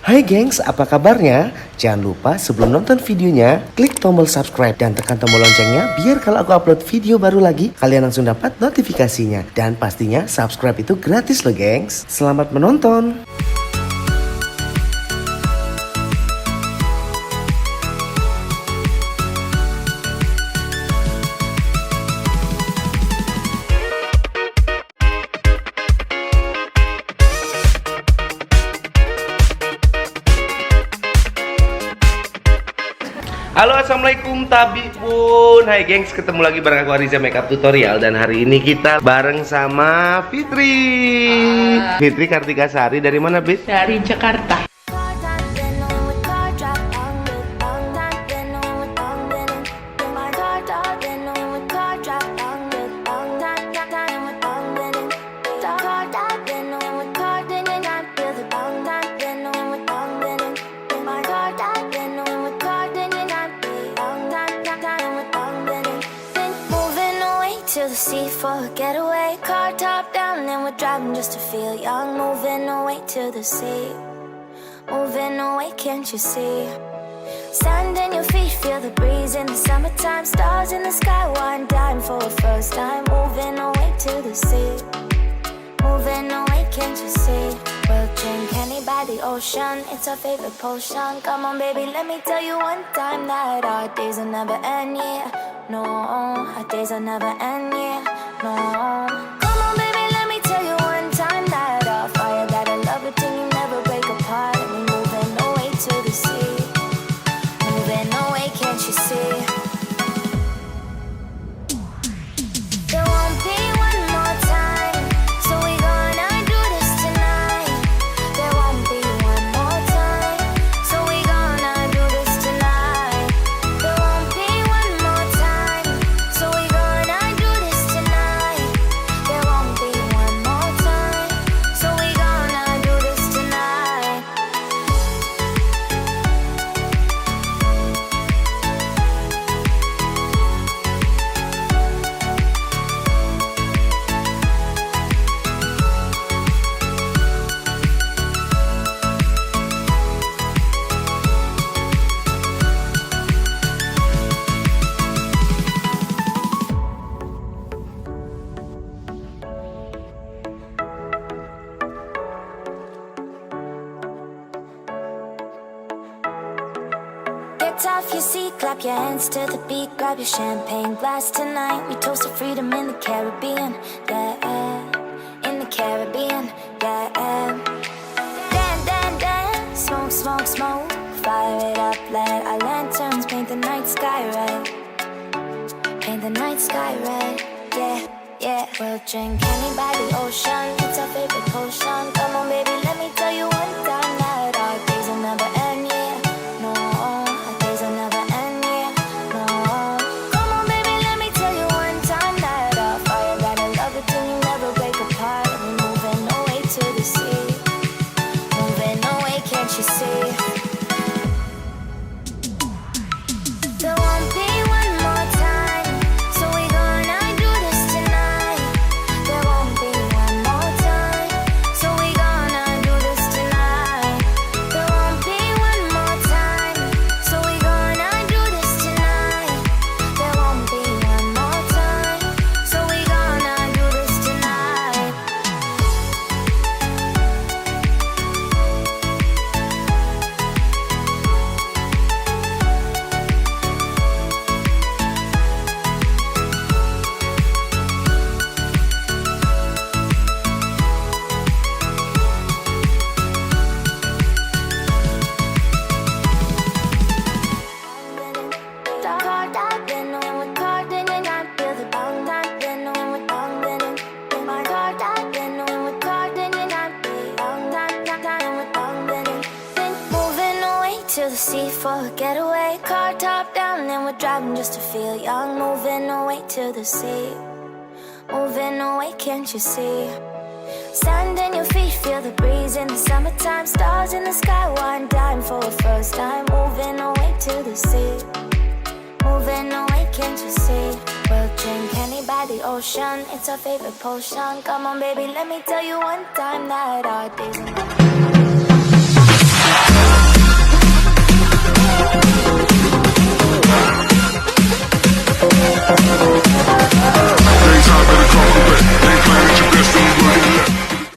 Hai gengs, apa kabarnya? Jangan lupa sebelum nonton videonya, klik tombol subscribe dan tekan tombol loncengnya biar kalau aku upload video baru lagi, kalian langsung dapat notifikasinya. Dan pastinya subscribe itu gratis loh gengs. Selamat menonton! Halo, assalamualaikum Tabi pun. Hai gengs, ketemu lagi bareng aku Ariza Makeup Tutorial. Dan hari ini kita bareng sama Fitri. Fitri Kartika Sari dari mana, Bit? Dari Jakarta. To the sea for a getaway, car top down and we're driving just to feel young. Moving away to the sea, moving away, can't you see? Sand in your feet, feel the breeze in the summertime. Stars in the sky, one dime for a first time. Moving away to the sea, moving away, can't you see? We'll drink honey by the ocean, it's our favorite potion. Come on baby, let me tell you one time that our days will never end, yeah. No, our days will never end, yeah. No. Come on baby, let me tell you one time that our fire got a love it till you never break apart. And we're moving away to the sea, moving away, can't you see? There won't be one more time, so we gonna do this tonight. There won't be one more time, so we gonna do this tonight. There won't be one more time, so we gonna do this tonight. There won't be one more time, so we gonna do this tonight. Get off your seat, clap your hands to the beat. Grab your champagne glass tonight. We toast to freedom in the Caribbean, yeah. In the Caribbean, yeah. Dance, dance, dance, smoke, smoke, smoke. Fire it up, let our lanterns paint the night sky red. Paint the night sky red, yeah, yeah. We'll drink honey by the ocean, it's our favorite potion. Come on baby, let me tell you one time that our days will never end, yeah. No, our days will never end, yeah. No. Come on baby, let me tell you one time that our fire got a love it till you never break apart. And we're moving away to the sea, moving away, can't you see? There won't be one more time, so we gonna do this tonight. There won't be one more time, so we gonna do this tonight. There won't be one more time, so we gonna do this tonight. There won't be one more time, so we gonna do this tonight. To the sea for a getaway, car top down and we're driving just to feel young. Moving away to the sea, moving away, can't you see? Sand in your feet, feel the breeze in the summertime. Stars in the sky, one dime for a first time. Moving away to the sea, moving away, can't you see? We'll drink honey by the ocean, it's our favorite potion. Come on baby, let me tell you one time that our days are